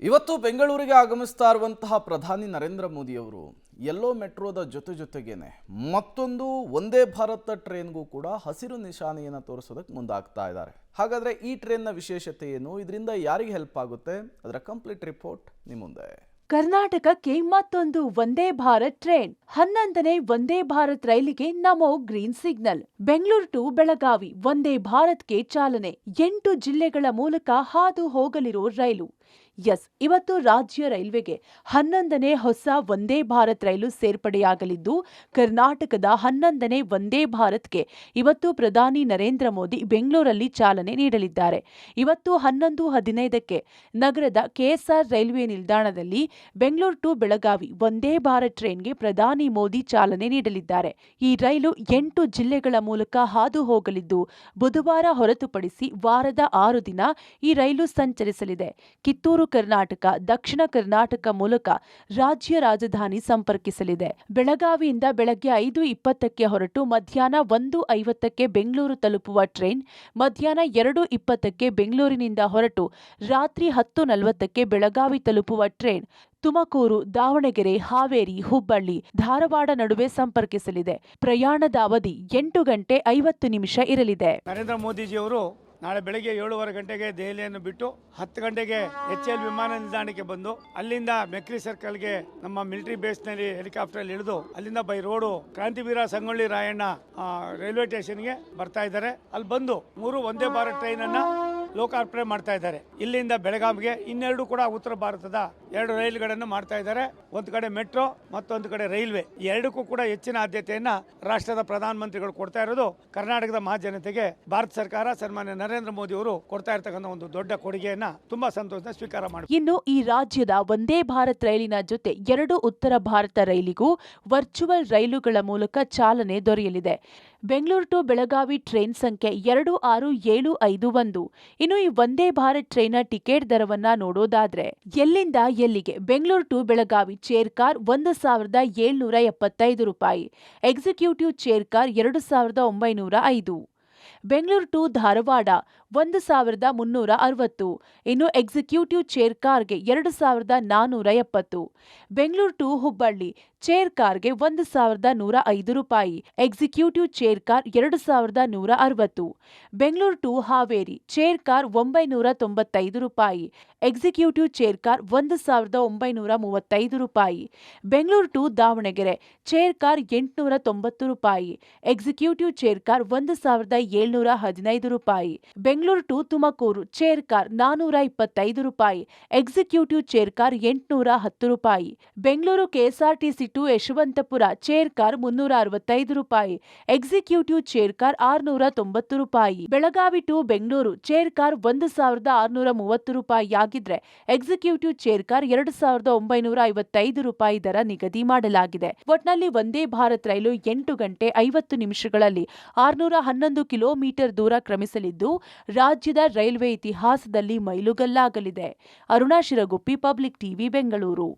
ಇವತ್ತು ಬೆಂಗಳೂರಿಗೆ ಆಗಮಿಸ್ತಾ ಇರುವಂತಹ ಪ್ರಧಾನಿ ನರೇಂದ್ರ ಮೋದಿ ಅವರು ಯೆಲ್ಲೋ ಮೆಟ್ರೋದ ಜೊತೆಗೇನೆ ಮತ್ತೊಂದು ಒಂದೇ ಭಾರತ ಟ್ರೈನ್ಗೂ ಕೂಡ ಹಸಿರು ನಿಶಾನೆಯನ್ನು ತೋರಿಸೋದಕ್ಕೆ ಮುಂದಾಗ್ತಾ ಇದ್ದಾರೆ. ಹಾಗಾದ್ರೆ ಈ ಟ್ರೈನ್ನ ವಿಶೇಷತೆ ಏನು, ಇದರಿಂದ ಯಾರಿಗೆ ಹೆಲ್ಪ್ ಆಗುತ್ತೆ, ಅದರ ಕಂಪ್ಲೀಟ್ ರಿಪೋರ್ಟ್ ನಿಮ್ಮ ಮುಂದೆ. ಕರ್ನಾಟಕಕ್ಕೆ ಮತ್ತೊಂದು ವಂದೇ ಭಾರತ್ ಟ್ರೈನ್. 11ನೇ ವಂದೇ ಭಾರತ್ ರೈಲಿಗೆ Namo green signal. Bengaluru to Belagavi Vande ಭಾರತ್ಗೆ ಚಾಲನೆ. 8 ಜಿಲ್ಲೆಗಳ ಮೂಲಕ ಹಾದು ಹೋಗಲಿರೋ ರೈಲು. ಇವತ್ತು ರಾಜ್ಯ ರೈಲ್ವೆಗೆ 11ನೇ ಹೊಸ ವಂದೇ ಭಾರತ್ ರೈಲು ಸೇರ್ಪಡೆಯಾಗಲಿದ್ದು, ಕರ್ನಾಟಕದ 11ನೇ ವಂದೇ ಭಾರತ್ಗೆ ಇವತ್ತು ಪ್ರಧಾನಿ ನರೇಂದ್ರ ಮೋದಿ ಬೆಂಗಳೂರಲ್ಲಿ ಚಾಲನೆ ನೀಡಲಿದ್ದಾರೆ. ಇವತ್ತು 11:15ಕ್ಕೆ ನಗರದ ಕೆಎಸ್ಆರ್ ರೈಲ್ವೆ ನಿಲ್ದಾಣದಲ್ಲಿ ಬೆಂಗಳೂರು ಟು ಬೆಳಗಾವಿ ವಂದೇ ಭಾರತ್ ಟ್ರೈನ್ಗೆ ಪ್ರಧಾನಿ ಮೋದಿ ಚಾಲನೆ ನೀಡಲಿದ್ದಾರೆ. ಈ ರೈಲು 8 ಜಿಲ್ಲೆಗಳ ಮೂಲಕ ಹಾದು ಹೋಗಲಿದ್ದು, ಬುಧವಾರ ಹೊರತುಪಡಿಸಿ ವಾರದ 6 ದಿನ ಈ ರೈಲು ಸಂಚರಿಸಲಿದೆ. ಕಿತ್ತೂರು ಕರ್ನಾಟಕ, ದಕ್ಷಿಣ ಕರ್ನಾಟಕ ಮೂಲಕ ರಾಜ್ಯ ರಾಜಧಾನಿ ಸಂಪರ್ಕಿಸಲಿದೆ. ಬೆಳಗಾವಿಯಿಂದ ಬೆಳಗ್ಗೆ 5:20ಕ್ಕೆ ಹೊರಟು ಮಧ್ಯಾಹ್ನ 1:50ಕ್ಕೆ ಬೆಂಗಳೂರು ತಲುಪುವ ಟ್ರೈನ್ ಮಧ್ಯಾಹ್ನ 2:20ಕ್ಕೆ ಬೆಂಗಳೂರಿನಿಂದ ಹೊರಟು ರಾತ್ರಿ 10:40ಕ್ಕೆ ಬೆಳಗಾವಿ ತಲುಪುವ ಟ್ರೈನ್ ತುಮಕೂರು, ದಾವಣಗೆರೆ, ಹಾವೇರಿ, ಹುಬ್ಬಳ್ಳಿ, ಧಾರವಾಡ ನಡುವೆ ಸಂಪರ್ಕಿಸಲಿದೆ. ಪ್ರಯಾಣದ ಅವಧಿ 8 ಗಂಟೆ 50 ನಿಮಿಷ ಇರಲಿದೆ. ನರೇಂದ್ರ ಮೋದಿಜಿಯವರು ನಾಳೆ ಬೆಳಗ್ಗೆ 7:15 ಗಂಟೆಗೆ ದೆಹಲಿಯನ್ನು ಬಿಟ್ಟು 10 ಗಂಟೆಗೆ HL ವಿಮಾನ ನಿಲ್ದಾಣಕ್ಕೆ ಬಂದು ಅಲ್ಲಿಂದ ಮೆಕ್ರಿ ಸರ್ಕಲ್ಗೆ ನಮ್ಮ ಮಿಲಿಟರಿ ಬೇಸ್ನಲ್ಲಿ ಹೆಲಿಕಾಪ್ಟರ್ ಇಳಿದು ಅಲ್ಲಿಂದ by road Krantiveera Sangolli Rayanna railway ಸ್ಟೇಷನ್ಗೆ ಬರ್ತಾ ಇದ್ದಾರೆ. ಅಲ್ಲಿ ಬಂದು 3 ವಂದೇ ಭಾರತ್ ಟ್ರೈನ್ ಅನ್ನ ಲೋಕಾರ್ಪಣೆ ಮಾಡ್ತಾ ಇದ್ದಾರೆ. ಇಲ್ಲಿಂದ ಬೆಳಗಾವಿಗೆ ಇನ್ನೆರಡು ಕೂಡ ಉತ್ತರ ಭಾರತದ 2 ರೈಲುಗಳನ್ನು ಮಾಡ್ತಾ ಇದ್ದಾರೆ. ಒಂದು ಕಡೆ ಮೆಟ್ರೋ, ಮತ್ತೊಂದು ಕಡೆ ರೈಲ್ವೆ. ಈ ಎರಡಕ್ಕೂ ಕೂಡ ಹೆಚ್ಚಿನ ಆದ್ಯತೆಯನ್ನ ರಾಷ್ಟ್ರದ ಪ್ರಧಾನ ಮಂತ್ರಿಗಳು ಕೊಡ್ತಾ ಇರೋದು ಕರ್ನಾಟಕದ ಮಹಾಜನತೆಗೆ ಭಾರತ ಸರ್ಕಾರ ಸನ್ಮಾನ್ಯ ನರೇಂದ್ರ ಮೋದಿ ಅವರು ಕೊಡ್ತಾ ಇರತಕ್ಕಂಥ ಒಂದು ದೊಡ್ಡ ಕೊಡುಗೆಯನ್ನ ತುಂಬಾ ಸಂತೋಷದಿಂದ ಸ್ವೀಕಾರ ಮಾಡಿ. ಇನ್ನು ಈ ರಾಜ್ಯದ ವಂದೇ ಭಾರತ್ ರೈಲಿನ ಜೊತೆ 2 ಉತ್ತರ ಭಾರತ ರೈಲಿಗೂ ವರ್ಚುವಲ್ ರೈಲುಗಳ ಮೂಲಕ ಚಾಲನೆ ದೊರೆಯಲಿದೆ. ಬೆಂಗಳೂರು ಟು ಬೆಳಗಾವಿ ಟ್ರೈನ್ ಸಂಖ್ಯೆ 26751. ಇನ್ನು ಈ ವಂದೇ ಭಾರತ್ ಟ್ರೈನ್ನ ಟಿಕೆಟ್ ದರವನ್ನ ನೋಡೋದಾದ್ರೆ, ಎಲ್ಲಿಂದ ಎಲ್ಲಿಗೆ Bengaluru to Belagavi chair car 1775 ರೂಪಾಯಿ, executive chair car 2905. Bengaluru to Dharwad 1360. ಇನ್ನು ಎಕ್ಸಿಕ್ಯೂಟಿವ್ ಚೇರ್ ಕಾರ್ಗೆ 2470. ಬೆಂಗಳೂರು ಟು ಹುಬ್ಬಳ್ಳಿ ಚೇರ್ ಕಾರ್ಗೆ 1105 ರೂಪಾಯಿ, executive chair car 2160. Bengaluru to Haveri chair car 995 ರೂಪಾಯಿ, ಎಕ್ಸಿಕ್ಯೂಟಿವ್ ಚೇರ್ ಕಾರ್ 1935 ರೂಪಾಯಿ. Bengaluru to Davanagere chair car 890 ರೂಪಾಯಿ, ಎಕ್ಸಿಕ್ಯೂಟಿವ್ ಚೇರ್ ಕಾರ್ 1715 ರೂಪಾಯಿ. Bengaluru to Tumakuru chair car 425 ರೂಪಾಯಿ, ಎಕ್ಸಿಕ್ಯೂಟಿವ್ ಚೇರ್ ಕಾರ್ 810 ರೂಪಾಯಿ. Bengaluru KSRTC to Yeshwantpur chair car 365 ರೂಪಾಯಿ, ಎಕ್ಸಿಕ್ಯೂಟಿವ್ ಚೇರ್ ಕಾರ್ 690 ರೂಪಾಯಿ. Belagavi to Bengaluru chair car 1630 ರೂಪಾಯಿ ಆಗಿದ್ರೆ, ಎಕ್ಸಿಕ್ಯೂಟಿವ್ ಚೇರ್ ಕಾರ್ 2955 ರೂಪಾಯಿ ದರ ನಿಗದಿ ಮಾಡಲಾಗಿದೆ. ಒಟ್ನಲ್ಲಿ ವಂದೇ ಭಾರತ್ ರೈಲು 8 ಗಂಟೆ 50 ನಿಮಿಷಗಳಲ್ಲಿ 611 ಕಿಲೋಮೀಟರ್ ದೂರ ಕ್ರಮಿಸಲಿದ್ದು, ರಾಜ್ಯದ ರೈಲ್ವೆ ಇತಿಹಾಸದಲ್ಲಿ ಮೈಲುಗಲ್ಲಾಗಲಿದೆ. Aruna Shiraguppi, public TV, Bengaluru.